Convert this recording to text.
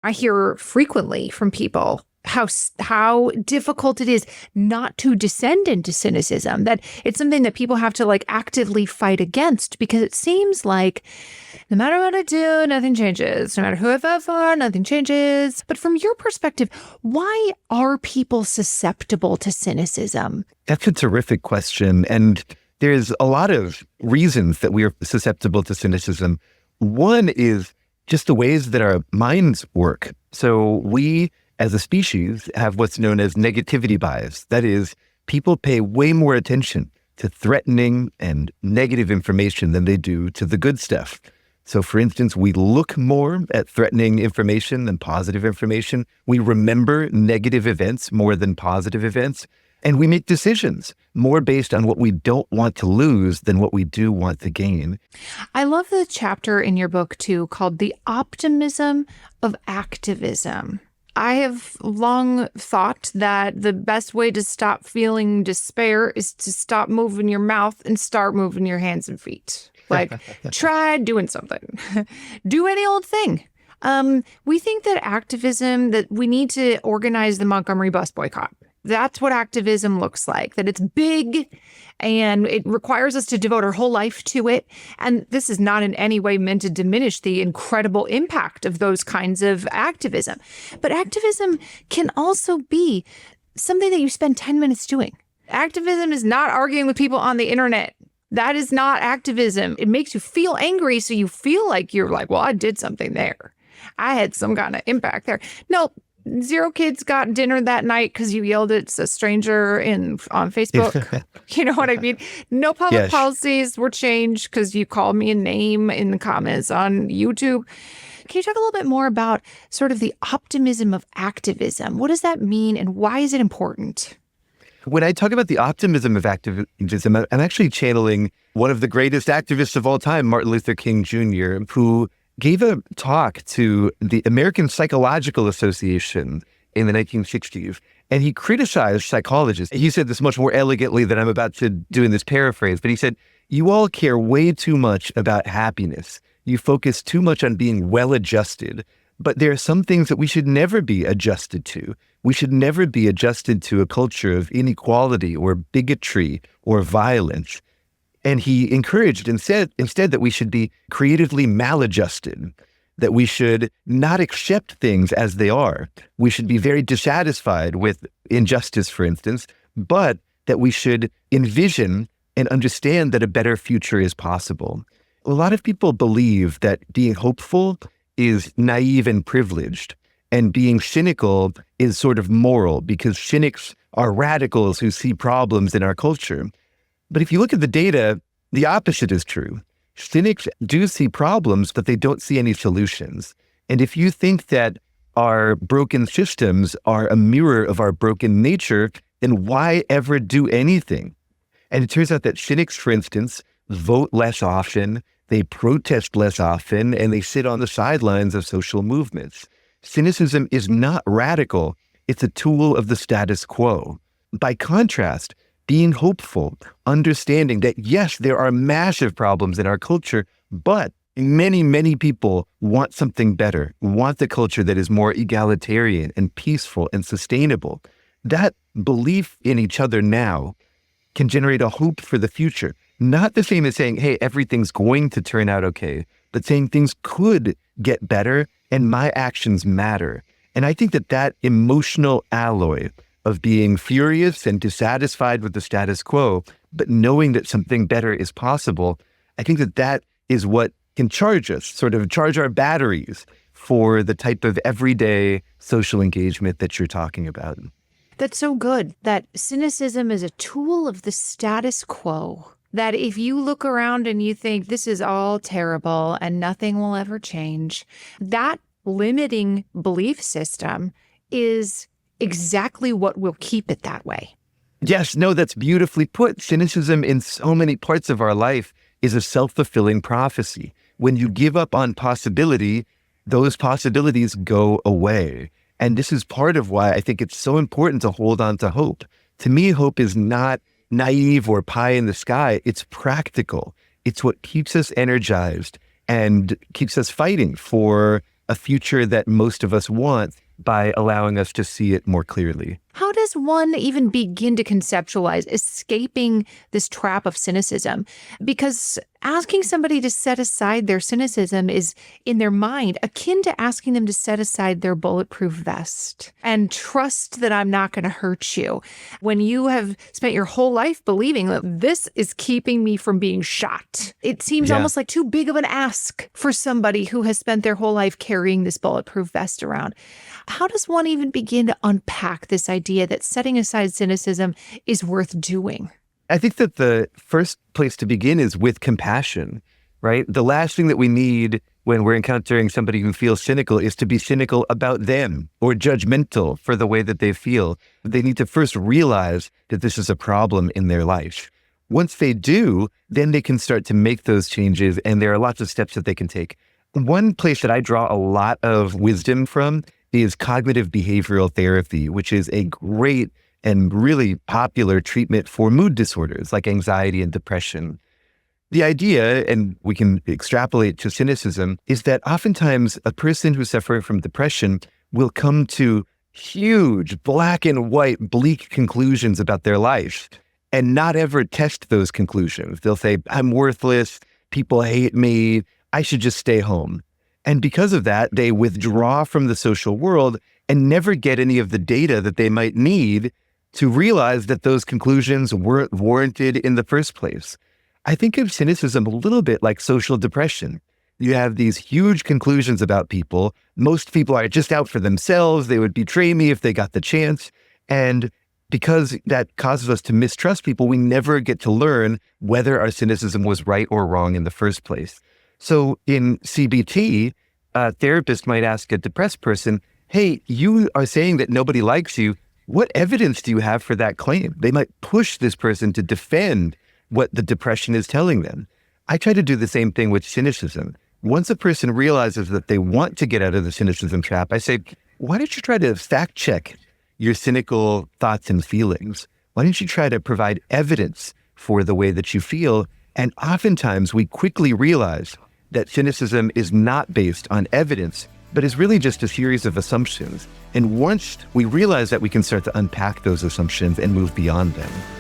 I hear frequently from people how difficult it is not to descend into cynicism, that it's something that people have to like actively fight against, because it seems like no matter what I do, nothing changes. No matter who I vote for, nothing changes. But from your perspective, why are people susceptible to cynicism? That's a terrific question. And there's a lot of reasons that we are susceptible to cynicism. One is just the ways that our minds work. So we, as a species, have what's known as negativity bias. That is, people pay way more attention to threatening and negative information than they do to the good stuff. So for instance, we look more at threatening information than positive information. We remember negative events more than positive events. And we make decisions more based on what we don't want to lose than what we do want to gain. I love the chapter in your book, too, called The Optimism of Activism. I have long thought that the best way to stop feeling despair is to stop moving your mouth and start moving your hands and feet. Like, try doing something. Do any old thing. We think that activism, that we need to organize the Montgomery bus boycott. That's what activism looks like, that it's big and it requires us to devote our whole life to it. And this is not in any way meant to diminish the incredible impact of those kinds of activism. But activism can also be something that you spend 10 minutes doing. Activism is not arguing with people on the internet. That is not activism. It makes you feel angry, so you feel like you're like, well, I did something there. I had some kind of impact there. No. 0 kids got dinner that night because you yelled at a stranger on Facebook. You know what I mean? No public policies were changed because you called me a name in the comments on YouTube. Can you talk a little bit more about sort of the optimism of activism? What does that mean and why is it important? When I talk about the optimism of activism, I'm actually channeling one of the greatest activists of all time, Martin Luther King Jr., who gave a talk to the American Psychological Association in the 1960s, and he criticized psychologists. He said this much more elegantly than I'm about to do in this paraphrase, but he said, you all care way too much about happiness. You focus too much on being well-adjusted, but there are some things that we should never be adjusted to. We should never be adjusted to a culture of inequality or bigotry or violence. And he encouraged instead that we should be creatively maladjusted, that we should not accept things as they are. We should be very dissatisfied with injustice, for instance, but that we should envision and understand that a better future is possible. A lot of people believe that being hopeful is naive and privileged, and being cynical is sort of moral, because cynics are radicals who see problems in our culture. But if you look at the data, the opposite is true. Cynics do see problems, but they don't see any solutions. And if you think that our broken systems are a mirror of our broken nature, then why ever do anything? And it turns out that cynics, for instance, vote less often, they protest less often, and they sit on the sidelines of social movements. Cynicism is not radical. It's a tool of the status quo. By contrast, being hopeful, understanding that, yes, there are massive problems in our culture, but many, many people want something better, want the culture that is more egalitarian and peaceful and sustainable. That belief in each other now can generate a hope for the future. Not the same as saying, hey, everything's going to turn out okay, but saying things could get better and my actions matter. And I think that that emotional alloy of being furious and dissatisfied with the status quo, but knowing that something better is possible, I think that that is what can charge us, sort of charge our batteries for the type of everyday social engagement that you're talking about. That's so good, that cynicism is a tool of the status quo. That if you look around and you think this is all terrible and nothing will ever change, that limiting belief system is exactly what will keep it that way. Yes, no, that's beautifully put. Cynicism in so many parts of our life is a self-fulfilling prophecy. When you give up on possibility, those possibilities go away. And this is part of why I think it's so important to hold on to hope. To me, hope is not naive or pie in the sky. It's practical. It's what keeps us energized and keeps us fighting for a future that most of us want by allowing us to see it more clearly. How does one even begin to conceptualize escaping this trap of cynicism? Because asking somebody to set aside their cynicism is, in their mind, akin to asking them to set aside their bulletproof vest and trust that I'm not going to hurt you. When you have spent your whole life believing that this is keeping me from being shot, it seems almost like too big of an ask for somebody who has spent their whole life carrying this bulletproof vest around. How does one even begin to unpack this idea that setting aside cynicism is worth doing? I think that the first place to begin is with compassion, right? The last thing that we need when we're encountering somebody who feels cynical is to be cynical about them or judgmental for the way that they feel. They need to first realize that this is a problem in their life. Once they do, then they can start to make those changes, and there are lots of steps that they can take. One place that I draw a lot of wisdom from is cognitive behavioral therapy, which is a great and really popular treatment for mood disorders like anxiety and depression. The idea, and we can extrapolate to cynicism, is that oftentimes a person who's suffering from depression will come to huge black and white bleak conclusions about their life and not ever test those conclusions. They'll say, I'm worthless, people hate me, I should just stay home. And because of that, they withdraw from the social world and never get any of the data that they might need to realize that those conclusions weren't warranted in the first place. I think of cynicism a little bit like social depression. You have these huge conclusions about people. Most people are just out for themselves. They would betray me if they got the chance. And because that causes us to mistrust people, we never get to learn whether our cynicism was right or wrong in the first place. So in CBT, a therapist might ask a depressed person, hey, you are saying that nobody likes you. What evidence do you have for that claim? They might push this person to defend what the depression is telling them. I try to do the same thing with cynicism. Once a person realizes that they want to get out of the cynicism trap, I say, why don't you try to fact check your cynical thoughts and feelings? Why don't you try to provide evidence for the way that you feel? And oftentimes we quickly realize that cynicism is not based on evidence, but is really just a series of assumptions. And once we realize that, we can start to unpack those assumptions and move beyond them.